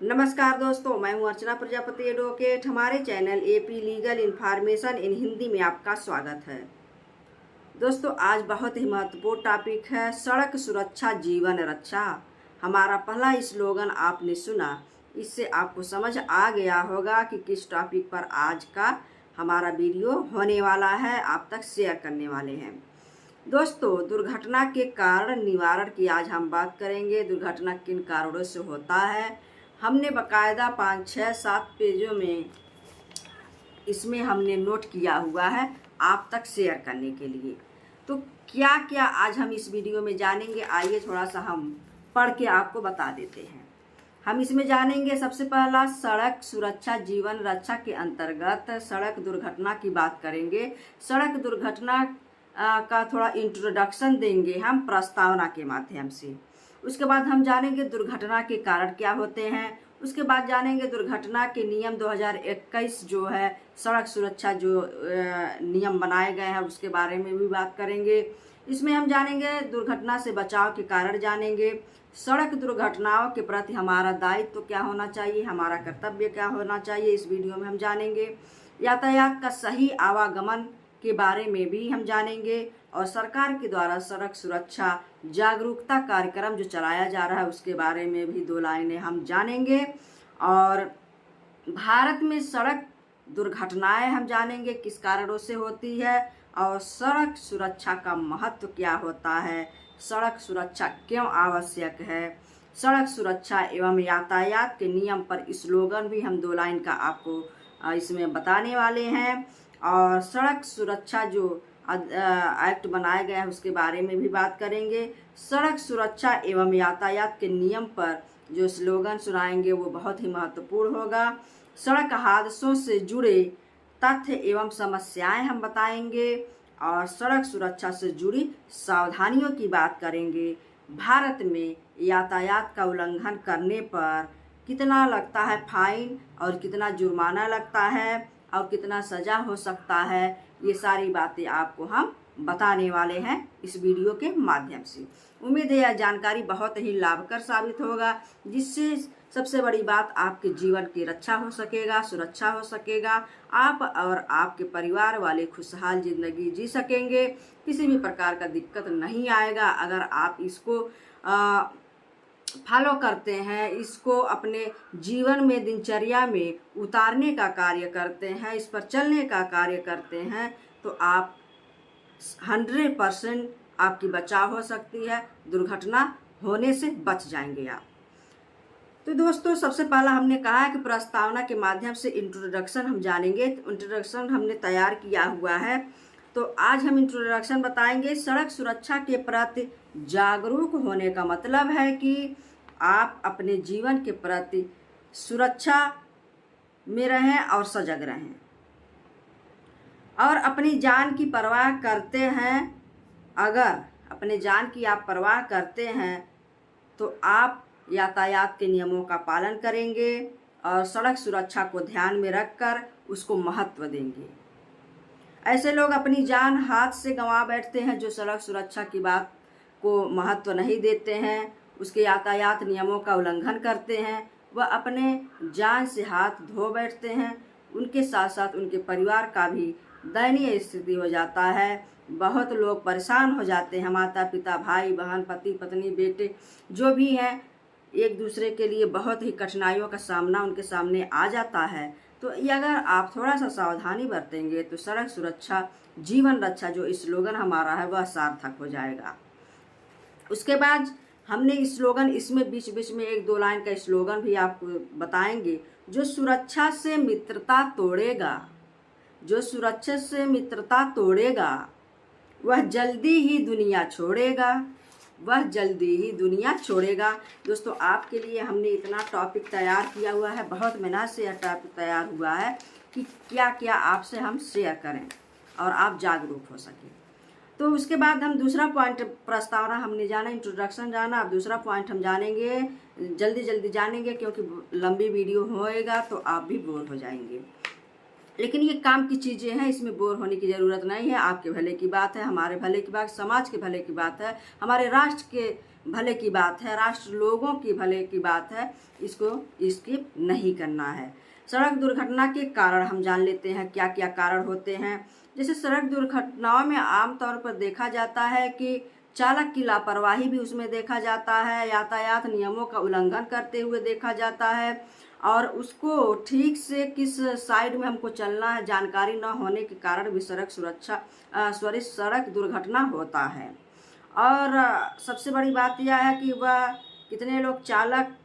नमस्कार दोस्तों, मैं हूं अर्चना प्रजापति एडवोकेट। हमारे channel AP legal information in Hindi में आपका स्वागत है। दोस्तों, आज बहुत ही महत्वपूर्ण टॉपिक है सड़क सुरक्षा जीवन रक्षा। हमारा पहला स्लोगन आपने सुना, इससे आपको समझ आ गया होगा कि किस टॉपिक पर आज का हमारा वीडियो होने वाला है, आप तक शेयर करने वाले हैं। दोस्तों, दुर्घटना के कारण निवारण की आज हम बात करेंगे। दुर्घटना किन कारणों से होता है, हमने बकायदा 5, 6, 7 पेजों में इसमें हमने नोट किया हुआ है आप तक शेयर करने के लिए। तो क्या क्या आज हम इस वीडियो में जानेंगे, आइए थोड़ा सा हम पढ़ के आपको बता देते हैं। हम इसमें जानेंगे सबसे पहला सड़क सुरक्षा जीवन रक्षा के अंतर्गत सड़क दुर्घटना की बात करेंगे। सड़क दुर्घटना का थोड़ा इंट्रोडक्शन देंगे हम प्रस्तावना के माध्यम से। उसके बाद हम जानेंगे दुर्घटना के कारण क्या होते हैं। उसके बाद जानेंगे दुर्घटना के नियम 2021 जो है सड़क सुरक्षा जो नियम बनाए गए हैं उसके बारे में भी बात करेंगे। इसमें हम जानेंगे दुर्घटना से बचाव के कारण जानेंगे। सड़क दुर्घटनाओं के प्रति हमारा दायित्व तो क्या होना चाहिए, हमारा कर्तव्य क्या होना चाहिए, इस वीडियो में हम जानेंगे। यातायात का सही आवागमन के बारे में भी हम जानेंगे और सरकार के द्वारा सड़क सुरक्षा जागरूकता कार्यक्रम जो चलाया जा रहा है उसके बारे में भी 2 लाइनें हम जानेंगे। और भारत में सड़क दुर्घटनाएं हम जानेंगे किस कारणों से होती है और सड़क सुरक्षा का महत्व क्या होता है, सड़क सुरक्षा क्यों आवश्यक है, सड़क सुरक्षा एवं यातायात के नियम पर स्लोगन भी हम 2 लाइन का आपको इसमें बताने वाले हैं। और सड़क सुरक्षा जो एक्ट बनाया गया है उसके बारे में भी बात करेंगे। सड़क सुरक्षा एवं यातायात के नियम पर जो स्लोगन सुनाएंगे वो बहुत ही महत्वपूर्ण होगा। सड़क हादसों से जुड़े तथ्य एवं समस्याएं हम बताएंगे और सड़क सुरक्षा से जुड़ी सावधानियों की बात करेंगे। भारत में यातायात का उल्लंघन करने पर कितना लगता है फाइन और कितना जुर्माना लगता है और कितना सजा हो सकता है, ये सारी बातें आपको हम बताने वाले हैं इस वीडियो के माध्यम से। उम्मीद है यह जानकारी बहुत ही लाभकर साबित होगा, जिससे सबसे बड़ी बात आपके जीवन की रक्षा हो सकेगा, सुरक्षा हो सकेगा, आप और आपके परिवार वाले खुशहाल जिंदगी जी सकेंगे, किसी भी प्रकार का दिक्कत नहीं आएगा अगर आप इसको फॉलो करते हैं, इसको अपने जीवन में दिनचर्या में उतारने का कार्य करते हैं, इस पर चलने का कार्य करते हैं, तो आप 100% आपकी बचाव हो सकती है, दुर्घटना होने से बच जाएंगे आप। तो दोस्तों, सबसे पहला हमने कहा है कि प्रस्तावना के माध्यम से इंट्रोडक्शन हम जानेंगे। इंट्रोडक्शन हमने तैयार किया हुआ है, तो आज हम इंट्रोडक्शन बताएंगे। सड़क सुरक्षा के प्रति जागरूक होने का मतलब है कि आप अपने जीवन के प्रति सुरक्षा में रहें और सजग रहें और अपनी जान की परवाह करते हैं। अगर अपने जान की आप परवाह करते हैं तो आप यातायात के नियमों का पालन करेंगे और सड़क सुरक्षा को ध्यान में रखकर उसको महत्व देंगे। ऐसे लोग अपनी जान हाथ से गंवा बैठते हैं जो सड़क सुरक्षा की बात को महत्व नहीं देते हैं, उसके यातायात नियमों का उल्लंघन करते हैं, वह अपने जान से हाथ धो बैठते हैं। उनके साथ साथ उनके परिवार का भी दयनीय स्थिति हो जाता है। बहुत लोग परेशान हो जाते हैं, माता पिता, भाई बहन, पति पत्नी, बेटे जो भी हैं, एक दूसरे के लिए बहुत ही कठिनाइयों का सामना उनके सामने आ जाता है। तो ये अगर आप थोड़ा सा सावधानी बरतेंगे तो सड़क सुरक्षा जीवन रक्षा जो स्लोगन हमारा है वह सार्थक हो जाएगा। उसके बाद हमने स्लोगन इसमें बीच बीच में 1-2 लाइन का स्लोगन भी आपको बताएंगे। जो सुरक्षा से मित्रता तोड़ेगा, जो सुरक्षा से मित्रता तोड़ेगा वह जल्दी ही दुनिया छोड़ेगा, वह जल्दी ही दुनिया छोड़ेगा। दोस्तों, आपके लिए हमने इतना टॉपिक तैयार किया हुआ है, बहुत मेहनत से यह टॉपिक तैयार हुआ है कि क्या क्या आपसे हम शेयर करें और आप जागरूक हो सकें। तो उसके बाद हम दूसरा पॉइंट, प्रस्तावना हमने जाना, इंट्रोडक्शन जाना, अब दूसरा पॉइंट हम जानेंगे, जल्दी जल्दी जानेंगे क्योंकि लंबी वीडियो होएगा तो आप भी बोर हो जाएंगे। लेकिन ये काम की चीज़ें हैं, इसमें बोर होने की ज़रूरत नहीं है। आपके भले की बात है, हमारे भले की बात, समाज के भले की बात है, हमारे राष्ट्र के भले की बात है, राष्ट्र लोगों की भले की बात है, इसको स्किप नहीं करना है। सड़क दुर्घटना के कारण हम जान लेते हैं क्या क्या कारण होते हैं। जैसे सड़क दुर्घटनाओं में आमतौर पर देखा जाता है कि चालक की लापरवाही भी उसमें देखा जाता है, यातायात नियमों का उल्लंघन करते हुए देखा जाता है, और उसको ठीक से किस साइड में हमको चलना है जानकारी न होने के कारण भी सड़क दुर्घटना होता है। और सबसे बड़ी बात यह है कि वह कितने लोग चालक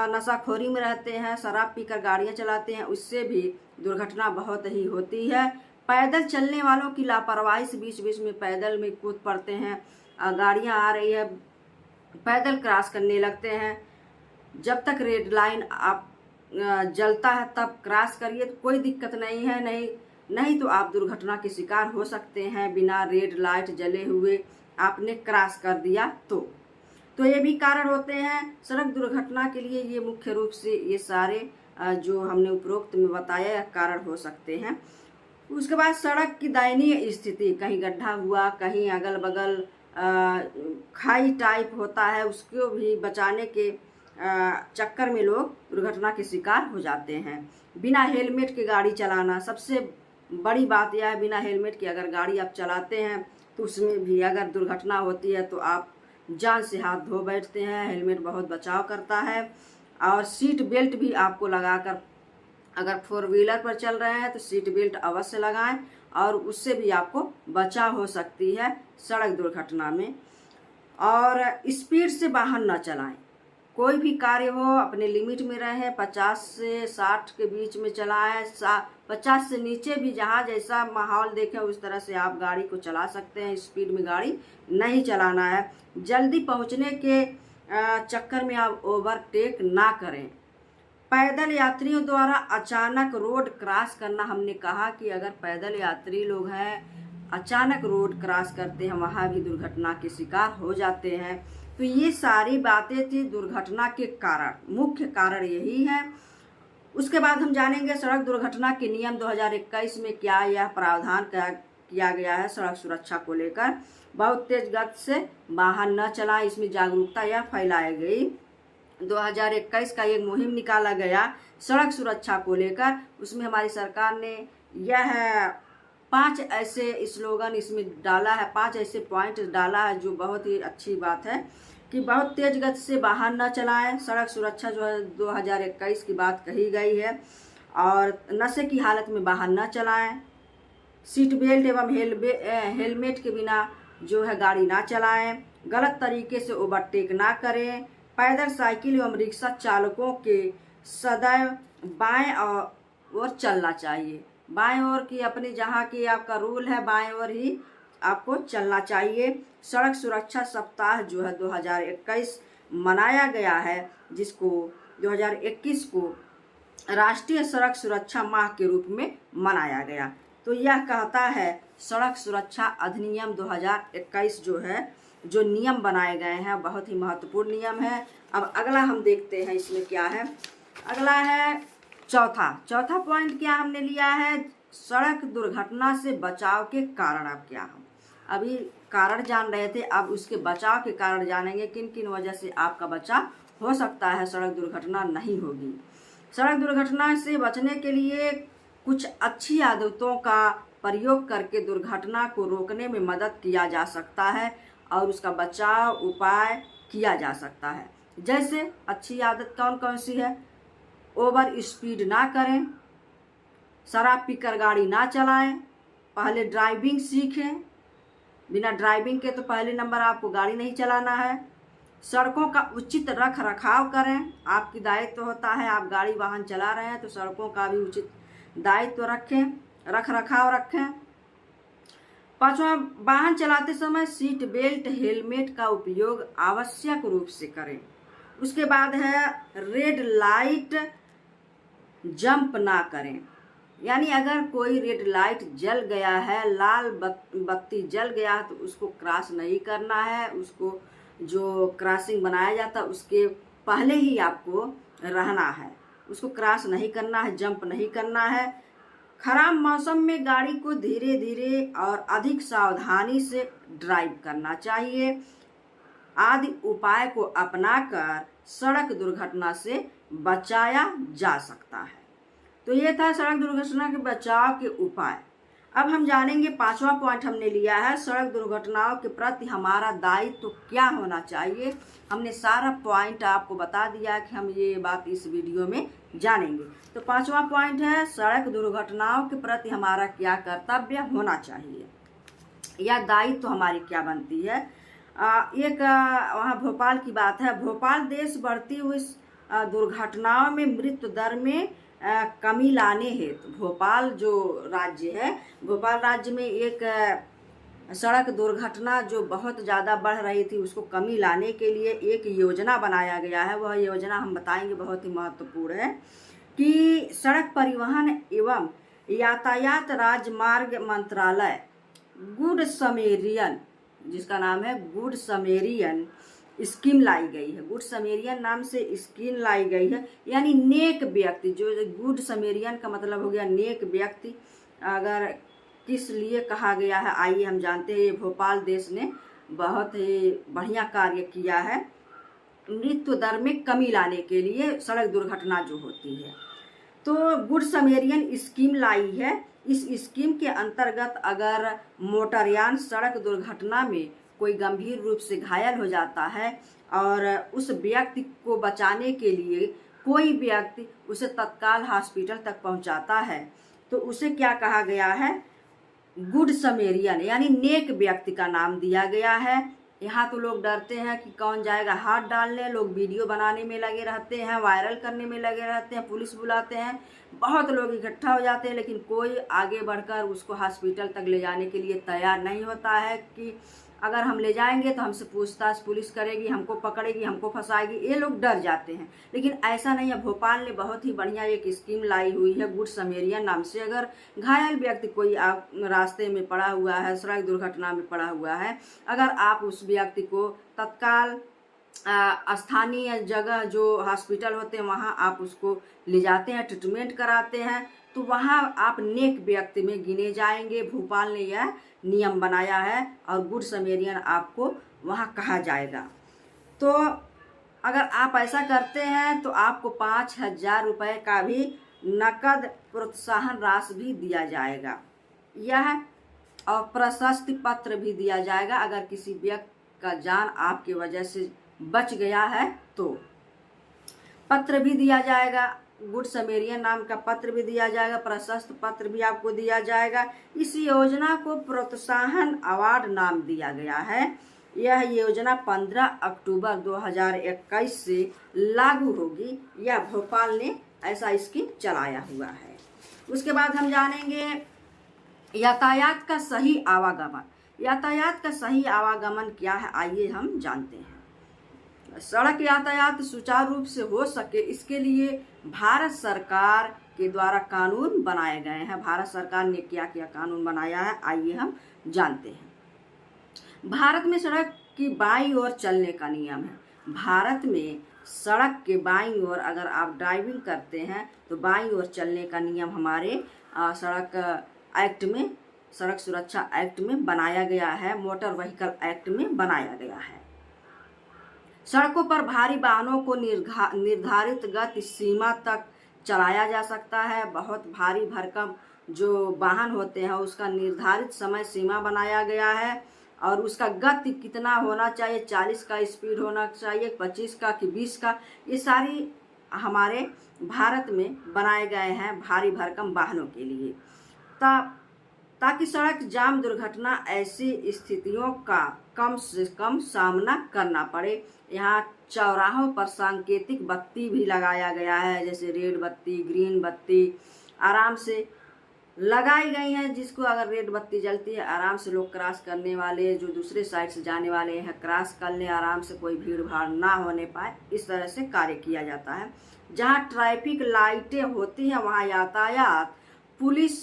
नशाखोरी में रहते हैं, शराब पीकर गाड़ियां चलाते हैं, उससे भी दुर्घटना बहुत ही होती है। पैदल चलने वालों की लापरवाही से बीच बीच में पैदल में कूद पड़ते हैं, गाड़ियां आ रही है पैदल क्रॉस करने लगते हैं। जब तक रेड लाइन आप जलता है तब क्रॉस करिए तो कोई दिक्कत नहीं है, नहीं तो आप दुर्घटना के शिकार हो सकते हैं। बिना रेड लाइट जले हुए आपने क्रॉस कर दिया तो ये भी कारण होते हैं सड़क दुर्घटना के लिए। ये मुख्य रूप से ये सारे जो हमने उपरोक्त में बताया कारण हो सकते हैं। उसके बाद सड़क की दयनीय स्थिति, कहीं गड्ढा हुआ, कहीं अगल बगल खाई टाइप होता है, उसको भी बचाने के चक्कर में लोग दुर्घटना के शिकार हो जाते हैं। बिना हेलमेट के गाड़ी चलाना, सबसे बड़ी बात यह है बिना हेलमेट के अगर गाड़ी आप चलाते हैं तो उसमें भी अगर दुर्घटना होती है तो आप जान से हाथ धो बैठते हैं। हेलमेट बहुत बचाव करता है, और सीट बेल्ट भी आपको लगाकर, अगर 4 व्हीलर पर चल रहे हैं तो सीट बेल्ट अवश्य लगाएं, और उससे भी आपको बचाव हो सकती है सड़क दुर्घटना में। और स्पीड से वाहन न चलाएं, कोई भी कार्य हो अपने लिमिट में रहें, 50 से 60 के बीच में चलाएं, 50 से नीचे भी जहाँ जैसा माहौल देखें उस तरह से आप गाड़ी को चला सकते हैं। स्पीड में गाड़ी नहीं चलाना है। जल्दी पहुँचने के चक्कर में आप ओवरटेक ना करें। पैदल यात्रियों द्वारा अचानक रोड क्रॉस करना, हमने कहा कि अगर पैदल यात्री लोग हैं अचानक रोड क्रॉस करते हैं वहाँ भी दुर्घटना के शिकार हो जाते हैं। तो ये सारी बातें थी दुर्घटना के कारण, मुख्य कारण यही है। उसके बाद हम जानेंगे सड़क दुर्घटना के नियम 2021 में क्या यह प्रावधान किया गया है सड़क सुरक्षा को लेकर। बहुत तेज गति से वाहन न चलाएं, इसमें जागरूकता यह फैलाई गई। 2021 का एक मुहिम निकाला गया सड़क सुरक्षा को लेकर। उसमें हमारी सरकार ने यह 5 ऐसे स्लोगन इसमें डाला है, 5 ऐसे पॉइंट डाला है जो बहुत ही अच्छी बात है कि बहुत तेज गति से वाहन न चलाएं। सड़क सुरक्षा जो है 2021 की बात कही गई है। और नशे की हालत में वाहन न चलाएं। सीट बेल्ट एवं हेलमेट के बिना जो है गाड़ी ना चलाएं। गलत तरीके से ओवरटेक ना करें। पैदल, साइकिल एवं रिक्शा चालकों के सदैव बाएं ओर चलना चाहिए। बाएं ओर की अपनी जहाँ की आपका रूल है बाएं ओर ही आपको चलना चाहिए। सड़क सुरक्षा सप्ताह जो है 2021 मनाया गया है, जिसको 2021 को राष्ट्रीय सड़क सुरक्षा माह के रूप में मनाया गया। तो यह कहता है सड़क सुरक्षा अधिनियम 2021 जो है, जो नियम बनाए गए हैं बहुत ही महत्वपूर्ण नियम है। अब अगला हम देखते हैं इसमें क्या है। अगला है चौथा पॉइंट क्या हमने लिया है, सड़क दुर्घटना से बचाव के कारण। अब क्या हम अभी कारण जान रहे थे, अब उसके बचाव के कारण जानेंगे, किन किन वजह से आपका बचाव हो सकता है, सड़क दुर्घटना नहीं होगी। सड़क दुर्घटना से बचने के लिए कुछ अच्छी आदतों का प्रयोग करके दुर्घटना को रोकने में मदद किया जा सकता है और उसका बचाव उपाय किया जा सकता है। जैसे अच्छी आदत कौन कौन सी है, ओवर स्पीड ना करें, शराब पीकर गाड़ी ना चलाएं, पहले ड्राइविंग सीखें। बिना ड्राइविंग के तो पहले नंबर आपको गाड़ी नहीं चलाना है। सड़कों का उचित रख रखाव करें, आपकी दायित्व होता है, आप गाड़ी वाहन चला रहे हैं तो सड़कों का भी उचित दायित्व रखें, रख रखाव रखें। 5वां, वाहन चलाते समय सीट बेल्ट हेलमेट का उपयोग आवश्यक रूप से करें। उसके बाद है रेड लाइट जंप ना करें, यानी अगर कोई रेड लाइट जल गया है, लाल बत्ती जल गया तो उसको क्रॉस नहीं करना है। उसको जो क्रॉसिंग बनाया जाता है उसके पहले ही आपको रहना है, उसको क्रॉस नहीं करना है, जंप नहीं करना है। खराब मौसम में गाड़ी को धीरे धीरे और अधिक सावधानी से ड्राइव करना चाहिए। आदि उपाय को अपनाकर सड़क दुर्घटना से बचाया जा सकता है। तो ये था सड़क दुर्घटना के बचाव के उपाय। अब हम जानेंगे 5वां पॉइंट हमने लिया है, सड़क दुर्घटनाओं के प्रति हमारा दायित्व तो क्या होना चाहिए। हमने सारा पॉइंट आपको बता दिया कि हम ये बात इस वीडियो में जानेंगे। तो 5वां पॉइंट है, सड़क दुर्घटनाओं के प्रति हमारा क्या कर्तव्य होना चाहिए या दायित्व तो हमारी क्या बनती है। वहाँ भोपाल की बात है। भोपाल देश बढ़ती हुई दुर्घटनाओं में मृत्यु दर में कमी लाने हेतु भोपाल जो राज्य है, भोपाल राज्य में एक सड़क दुर्घटना जो बहुत ज़्यादा बढ़ रही थी उसको कमी लाने के लिए एक योजना बनाया गया है। वह योजना हम बताएंगे, बहुत ही महत्वपूर्ण है कि सड़क परिवहन एवं यातायात राजमार्ग मंत्रालय गुड समेरियन, जिसका नाम है गुड समेरियन स्कीम लाई गई है। गुड समेरियन नाम से स्कीम लाई गई है, यानी नेक व्यक्ति। जो गुड समेरियन का मतलब हो गया नेक व्यक्ति। अगर किस लिए कहा गया है आइए हम जानते हैं। भोपाल देश ने बहुत ही बढ़िया कार्य किया है मृत्यु दर में कमी लाने के लिए, सड़क दुर्घटना जो होती है। तो गुड समेरियन स्कीम लाई है। इस स्कीम के अंतर्गत अगर मोटरयान सड़क दुर्घटना में कोई गंभीर रूप से घायल हो जाता है और उस व्यक्ति को बचाने के लिए कोई व्यक्ति उसे तत्काल हॉस्पिटल तक पहुंचाता है तो उसे क्या कहा गया है, गुड समेरियन यानी नेक व्यक्ति का नाम दिया गया है। यहाँ तो लोग डरते हैं कि कौन जाएगा हाथ डालने, लोग वीडियो बनाने में लगे रहते हैं, वायरल करने में लगे रहते हैं, पुलिस बुलाते हैं, बहुत लोग इकट्ठा हो जाते हैं, लेकिन कोई आगे बढ़कर उसको हॉस्पिटल तक ले जाने के लिए तैयार नहीं होता है कि अगर हम ले जाएंगे तो हमसे पूछताछ पुलिस करेगी, हमको पकड़ेगी, हमको फंसाएगी, ये लोग डर जाते हैं। लेकिन ऐसा नहीं है। भोपाल ने बहुत ही बढ़िया एक स्कीम लाई हुई है गुड समेरियन नाम से। अगर घायल व्यक्ति कोई रास्ते में पड़ा हुआ है, सड़क दुर्घटना में पड़ा हुआ है, अगर आप उस व्यक्ति को तत्काल स्थानीय जगह जो हॉस्पिटल होते हैं वहाँ आप उसको ले जाते हैं, ट्रीटमेंट कराते हैं, तो वहाँ आप नेक व्यक्ति में गिने जाएंगे। भोपाल ने यह नियम बनाया है और गुड समेरियन आपको वहाँ कहा जाएगा। तो अगर आप ऐसा करते हैं तो आपको 5,000 रुपये का भी नकद प्रोत्साहन राशि भी दिया जाएगा। यह और प्रशस्ति पत्र भी दिया जाएगा अगर किसी व्यक्ति का जान आपकी वजह से बच गया है तो पत्र भी दिया जाएगा। गुड समेरियन नाम का पत्र भी दिया जाएगा, प्रशस्ति पत्र भी आपको दिया जाएगा। इस योजना को प्रोत्साहन अवार्ड नाम दिया गया है। यह योजना 15 अक्टूबर 2021 से लागू होगी। यह भोपाल ने ऐसा स्कीम चलाया हुआ है। उसके बाद हम जानेंगे यातायात का सही आवागमन। यातायात का सही आवागमन क्या है आइए हम जानते हैं। सड़क यातायात सुचारू रूप से हो सके इसके लिए भारत सरकार के द्वारा कानून बनाए गए हैं। भारत सरकार ने क्या क्या कानून बनाया है आइए हम जानते हैं। भारत में सड़क की बाईं ओर चलने का नियम है। भारत में सड़क के बाईं ओर अगर आप ड्राइविंग करते हैं तो बाईं ओर चलने का नियम हमारे सड़क एक्ट में, सड़क सुरक्षा एक्ट में बनाया गया है, मोटर व्हीकल एक्ट में बनाया गया है। सड़कों पर भारी वाहनों को निर्धारित गति सीमा तक चलाया जा सकता है। बहुत भारी भरकम जो वाहन होते हैं उसका निर्धारित समय सीमा बनाया गया है और उसका गति कितना होना चाहिए, 40 का स्पीड होना चाहिए, 25 का कि 20 का, ये सारी हमारे भारत में बनाए गए हैं भारी भरकम वाहनों के लिए, ताकि सड़क जाम दुर्घटना ऐसी स्थितियों का कम से कम सामना करना पड़े। यहाँ चौराहों पर सांकेतिक बत्ती भी लगाया गया है, जैसे रेड बत्ती, ग्रीन बत्ती आराम से लगाई गई हैं, जिसको अगर रेड बत्ती जलती है आराम से लोग क्रॉस करने वाले जो दूसरे साइड से जाने वाले हैं क्रॉस कर लें, आराम से कोई भीड़ भाड़ ना होने पाए, इस तरह से कार्य किया जाता है। जहाँ ट्रैफिक लाइटें होती हैं वहाँ यातायात पुलिस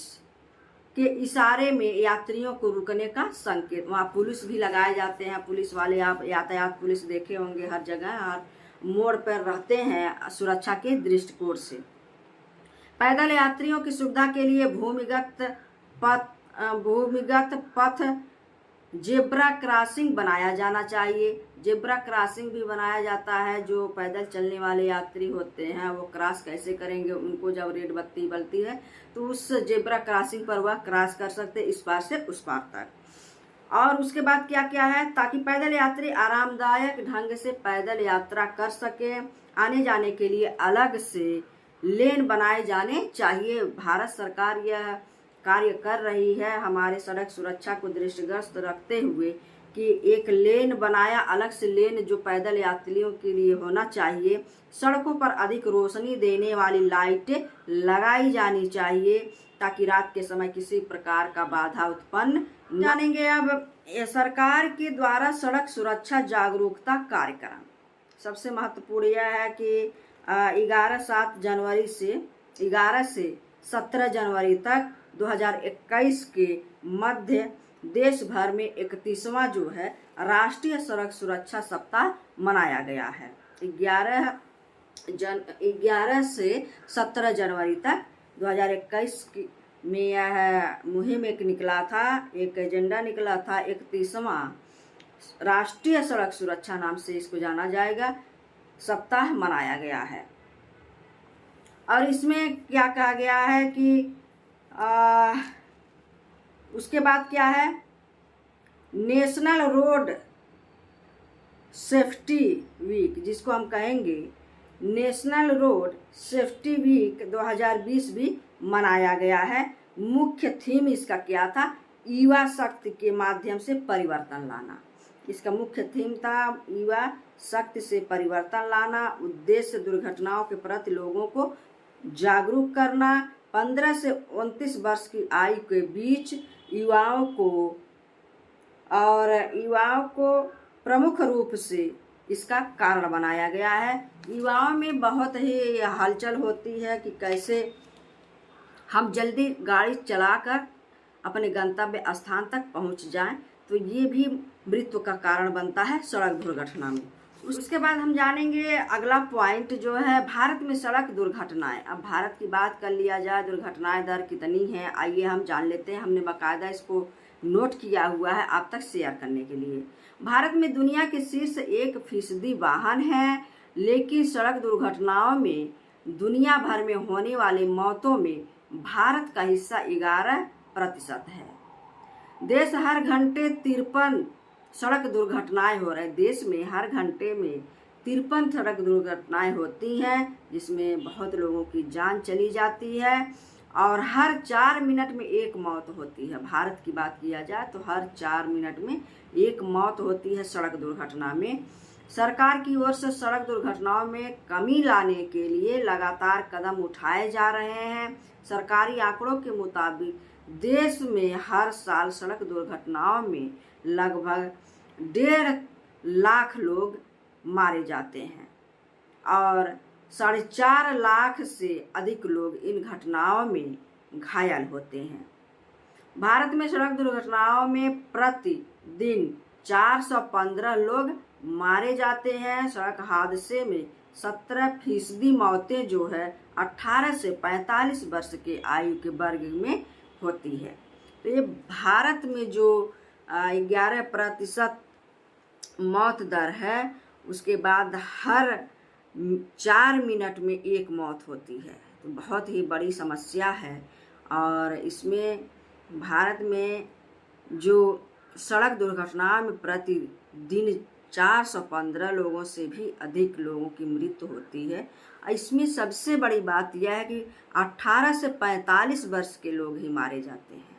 के इशारे में यात्रियों को रुकने का संकेत, वहाँ पुलिस भी लगाए जाते हैं। पुलिस वाले आप यातायात पुलिस देखे होंगे हर जगह, हर मोड़ पर रहते हैं सुरक्षा के दृष्टिकोण से। पैदल यात्रियों की सुविधा के लिए भूमिगत पथ जेब्रा क्रॉसिंग बनाया जाना चाहिए। जेब्रा क्रॉसिंग भी बनाया जाता है, जो पैदल चलने वाले यात्री होते हैं वो क्रॉस कैसे करेंगे, उनको जब रेड बत्ती बलती है तो उस जेब्रा क्रॉसिंग पर वह क्रॉस कर सकते इस पार से उस पार तक। और उसके बाद क्या क्या है, ताकि पैदल यात्री आरामदायक ढंग से पैदल यात्रा कर सके, आने जाने के लिए अलग से लेन बनाए जाने चाहिए। भारत सरकार यह कार्य कर रही है हमारे सड़क सुरक्षा को दृष्टिगत रखते हुए कि एक लेन बनाया, अलग से लेन जो पैदल यात्रियों के लिए होना चाहिए। सड़कों पर अधिक रोशनी देने वाली लाइटें लगाई जानी चाहिए ताकि रात के समय किसी प्रकार का बाधा उत्पन्न। जानेंगे अब सरकार के द्वारा सड़क सुरक्षा जागरूकता कार्यक्रम। सबसे महत्वपूर्ण यह है कि 11 से 17 जनवरी तक 2021 के मध्य देश भर में 31वां जो है राष्ट्रीय सड़क सुरक्षा सप्ताह मनाया गया है। 11 से 17 जनवरी तक 2021 में यह मुहिम एक निकला था, एक एजेंडा निकला था। 31वां राष्ट्रीय सड़क सुरक्षा नाम से इसको जाना जाएगा, सप्ताह मनाया गया है। और इसमें क्या कहा गया है कि उसके बाद क्या है, नेशनल रोड सेफ्टी वीक, जिसको हम कहेंगे नेशनल रोड सेफ्टी वीक 2020 भी मनाया गया है। मुख्य थीम इसका क्या था, युवा शक्ति के माध्यम से परिवर्तन लाना। इसका मुख्य थीम था युवा शक्ति से परिवर्तन लाना। उद्देश्य दुर्घटनाओं के प्रति लोगों को जागरूक करना। 15 से 29 वर्ष की आयु के बीच युवाओं को प्रमुख रूप से इसका कारण बनाया गया है। युवाओं में बहुत ही हलचल होती है कि कैसे हम जल्दी गाड़ी चलाकर अपने गंतव्य स्थान तक पहुंच जाएं, तो ये भी मृत्यु का कारण बनता है सड़क दुर्घटना में। उसके बाद हम जानेंगे अगला पॉइंट जो है भारत में सड़क दुर्घटनाएं। अब भारत की बात कर लिया जाए, दुर्घटनाएं दर कितनी है आइए हम जान लेते हैं। हमने बाकायदा इसको नोट किया हुआ है आप तक शेयर करने के लिए। भारत में दुनिया के शीर्ष 1% वाहन है, लेकिन सड़क दुर्घटनाओं में दुनिया भर में होने वाली मौतों में भारत का हिस्सा 11% है। देश हर घंटे 53 सड़क दुर्घटनाएं हो रही। देश में हर घंटे में 53 सड़क दुर्घटनाएं होती हैं, जिसमें बहुत लोगों की जान चली जाती है और हर 4 मिनट में एक मौत होती है। भारत की बात किया जाए तो हर 4 मिनट में एक मौत होती है सड़क दुर्घटना में। सरकार की ओर से सड़क दुर्घटनाओं में कमी लाने के लिए लगातार कदम उठाए जा रहे हैं। सरकारी आंकड़ों के मुताबिक देश में हर साल सड़क दुर्घटनाओं में लगभग 1.5 लाख लोग मारे जाते हैं और 4.5 लाख से अधिक लोग इन घटनाओं में घायल होते हैं। भारत में सड़क दुर्घटनाओं में प्रतिदिन 415 लोग मारे जाते हैं। सड़क हादसे में 17% मौतें जो है 18 से 45 वर्ष के आयु के वर्ग में होती है। तो ये भारत में जो 11% मौत दर है, उसके बाद हर 4 मिनट में एक मौत होती है, तो बहुत ही बड़ी समस्या है। और इसमें भारत में जो सड़क दुर्घटनाओं में प्रतिदिन 415 लोगों से भी अधिक लोगों की मृत्यु होती है। इसमें सबसे बड़ी बात यह है कि 18 से 45 वर्ष के लोग ही मारे जाते हैं।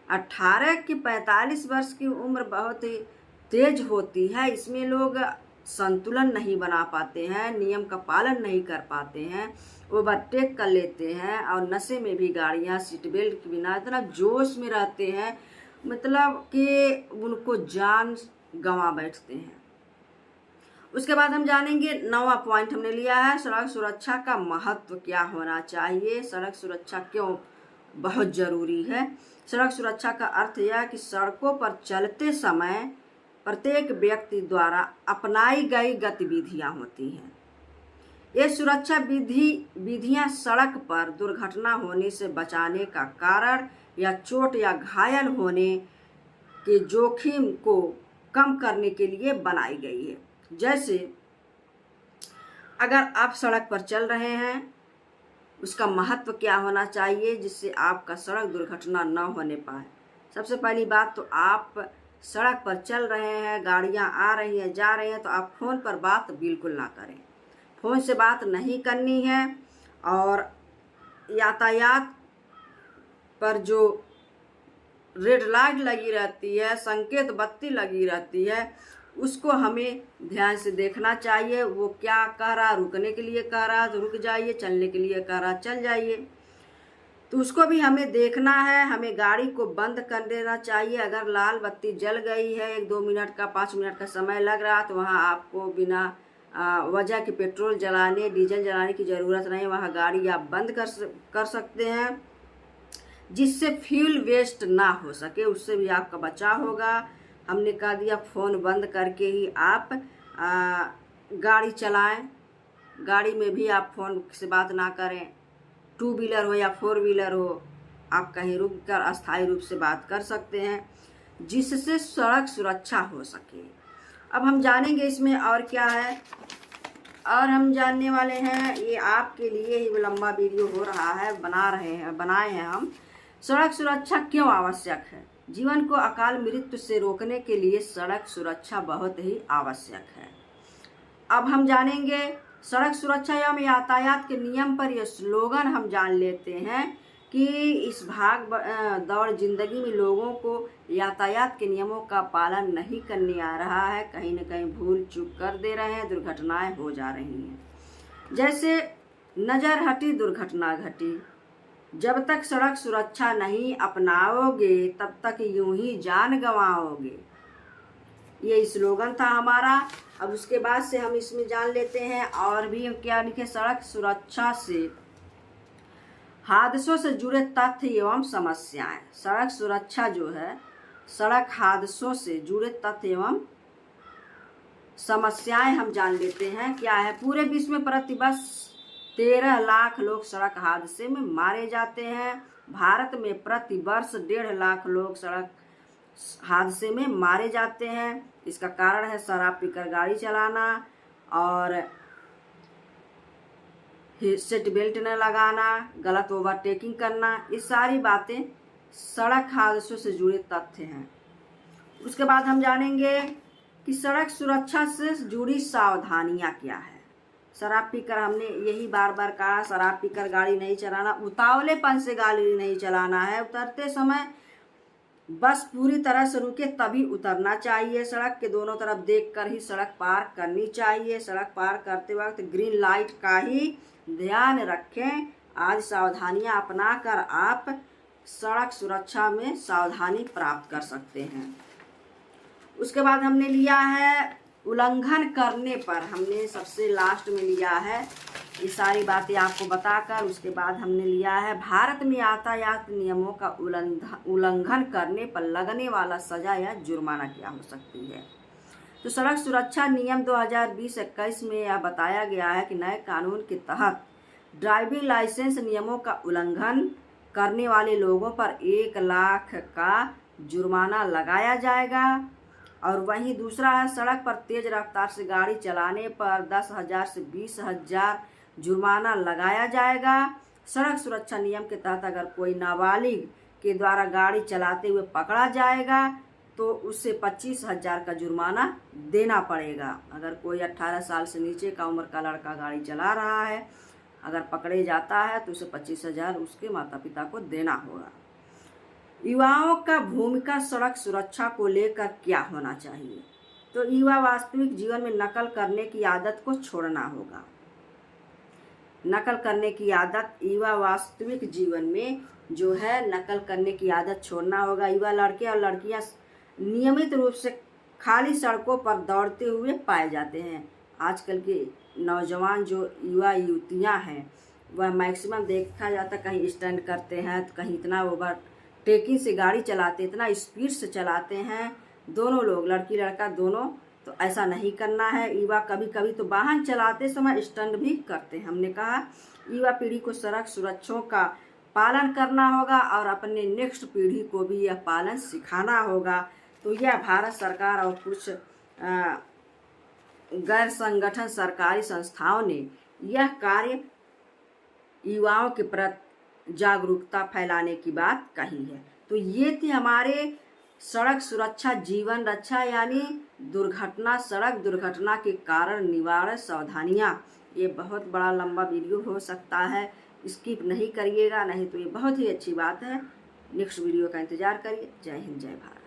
18 की 45 वर्ष की उम्र बहुत ही तेज होती है। इसमें लोग संतुलन नहीं बना पाते हैं, नियम का पालन नहीं कर पाते हैं, ओवरटेक कर लेते हैं और नशे में भी गाड़ियां सीट बेल्ट के बिना इतना जोश में रहते हैं, मतलब कि उनको जान गंवा बैठते हैं। उसके बाद हम जानेंगे 9वां पॉइंट हमने लिया है, सड़क सुरक्षा का महत्व क्या होना चाहिए, सड़क सुरक्षा क्यों बहुत ज़रूरी है। सड़क सुरक्षा का अर्थ यह है कि सड़कों पर चलते समय प्रत्येक व्यक्ति द्वारा अपनाई गई गतिविधियां होती हैं। ये सुरक्षा विधियां सड़क पर दुर्घटना होने से बचाने का कारण या चोट या घायल होने के जोखिम को कम करने के लिए बनाई गई है। जैसे अगर आप सड़क पर चल रहे हैं, उसका महत्व क्या होना चाहिए जिससे आपका सड़क दुर्घटना न होने पाए। सबसे पहली बात तो आप सड़क पर चल रहे हैं, गाड़ियां आ रही हैं जा रही हैं, तो आप फ़ोन पर बात बिल्कुल ना करें। फ़ोन से बात नहीं करनी है। और यातायात पर जो रेड लाइट लगी रहती है, संकेत बत्ती लगी रहती है, उसको हमें ध्यान से देखना चाहिए। वो क्या कह रहा, रुकने के लिए कह रहा तो रुक जाइए, चलने के लिए कह रहा चल जाइए, तो उसको भी हमें देखना है। हमें गाड़ी को बंद कर देना चाहिए। अगर लाल बत्ती जल गई है, 1-2 मिनट का 5 मिनट का समय लग रहा, तो वहाँ आपको बिना वजह के पेट्रोल जलाने डीजल जलाने की ज़रूरत नहीं। वहाँ गाड़ी आप बंद कर सकते हैं, जिससे फ्यूल वेस्ट ना हो सके, उससे भी आपका बचाव होगा। हमने कह दिया फ़ोन बंद करके ही आप गाड़ी चलाएं। गाड़ी में भी आप फ़ोन से बात ना करें। 2 व्हीलर हो या 4 व्हीलर हो, आप कहीं रुक कर अस्थायी रूप से बात कर सकते हैं, जिससे सड़क सुरक्षा हो सके। अब हम जानेंगे इसमें और क्या है, और हम जानने वाले हैं, ये आपके लिए ही लंबा वीडियो हो रहा है, बनाए हैं हम। सड़क सुरक्षा क्यों आवश्यक है? जीवन को अकाल मृत्यु से रोकने के लिए सड़क सुरक्षा बहुत ही आवश्यक है। अब हम जानेंगे सड़क सुरक्षा एवं यातायात के नियम पर यह स्लोगन हम जान लेते हैं कि इस भाग दौड़ जिंदगी में लोगों को यातायात के नियमों का पालन नहीं करने आ रहा है, कहीं न कहीं भूल चूक कर दे रहे हैं, दुर्घटनाएं हो जा रही हैं। जैसे नज़र हटी दुर्घटना घटी। जब तक सड़क सुरक्षा नहीं अपनाओगे तब तक यूं ही जान गंवाओगे। ये स्लोगन था हमारा। अब उसके बाद से हम इसमें जान लेते हैं और भी क्या लिखे। सड़क सुरक्षा से हादसों से जुड़े तथ्य एवं समस्याएं। सड़क सुरक्षा जो है, सड़क हादसों से जुड़े तथ्य एवं समस्याएं हम जान लेते हैं। क्या है? पूरे विश्व में प्रतिवर्ष 13 लाख लोग सड़क हादसे में मारे जाते हैं। भारत में प्रतिवर्ष 1.5 लाख लोग सड़क हादसे में मारे जाते हैं। इसका कारण है शराब पीकर गाड़ी चलाना और सीट बेल्ट न लगाना, गलत ओवरटेकिंग करना। ये सारी बातें सड़क हादसों से जुड़े तथ्य हैं। उसके बाद हम जानेंगे कि सड़क सुरक्षा से जुड़ी सावधानियां क्या है। शराब पीकर, हमने यही बार बार कहा, शराब पीकर गाड़ी नहीं चलाना, उतावलेपन से गाड़ी नहीं चलाना है। उतरते समय बस पूरी तरह से रुके तभी उतरना चाहिए। सड़क के दोनों तरफ देखकर ही सड़क पार करनी चाहिए। सड़क पार करते वक्त ग्रीन लाइट का ही ध्यान रखें। आज सावधानियां अपनाकर आप सड़क सुरक्षा में सावधानी प्राप्त कर सकते हैं। उसके बाद हमने लिया है उल्लंघन करने पर, हमने सबसे लास्ट में लिया है ये सारी बातें आपको बताकर। उसके बाद हमने लिया है भारत में यातायात नियमों का उल्लंघन करने पर लगने वाला सजा या जुर्माना क्या हो सकती है। तो सड़क सुरक्षा नियम 2020-21 में यह बताया गया है कि नए कानून के तहत ड्राइविंग लाइसेंस नियमों का उल्लंघन करने वाले लोगों पर 1 लाख का जुर्माना लगाया जाएगा। और वहीं दूसरा है सड़क पर तेज रफ्तार से गाड़ी चलाने पर 10,000 से 20,000 जुर्माना लगाया जाएगा। सड़क सुरक्षा नियम के तहत अगर कोई नाबालिग के द्वारा गाड़ी चलाते हुए पकड़ा जाएगा तो उससे 25,000 का जुर्माना देना पड़ेगा। अगर कोई 18 साल से नीचे का उम्र का लड़का गाड़ी चला रहा है, अगर पकड़े जाता है तो उसे 25,000 उसके माता पिता को देना होगा। युवाओं का भूमिका सड़क सुरक्षा को लेकर क्या होना चाहिए? तो युवा वास्तविक जीवन में नकल करने की आदत को छोड़ना होगा। नकल करने की आदत, युवा वास्तविक जीवन में जो है नकल करने की आदत छोड़ना होगा। युवा लड़के और लड़कियां नियमित रूप से खाली सड़कों पर दौड़ते हुए पाए जाते हैं। आजकल के नौजवान जो युवा युवतियां हैं वह मैक्सिमम देखा जाता कहीं स्टंट करते हैं तो कहीं इतना ओवरटेकिंग से गाड़ी चलाते, इतना स्पीड से चलाते हैं। दोनों लोग, लड़की लड़का दोनों, तो ऐसा नहीं करना है। युवा कभी कभी तो वाहन चलाते समय स्टंट भी करते हैं। हमने कहा युवा पीढ़ी को सड़क सुरक्षा का पालन करना होगा और अपने नेक्स्ट पीढ़ी को भी यह पालन सिखाना होगा, तो यह भारत सरकार और कुछ गैर संगठन सरकारी संस्थाओं ने यह कार्य युवाओं के प्रति जागरूकता फैलाने की बात कही है। तो ये थी हमारे सड़क सुरक्षा जीवन रक्षा यानी दुर्घटना, सड़क दुर्घटना के कारण निवारण सावधानियाँ। ये बहुत बड़ा लंबा वीडियो हो सकता है, स्किप नहीं करिएगा, नहीं तो ये बहुत ही अच्छी बात है। नेक्स्ट वीडियो का इंतजार करिए। जय हिंद, जय भारत।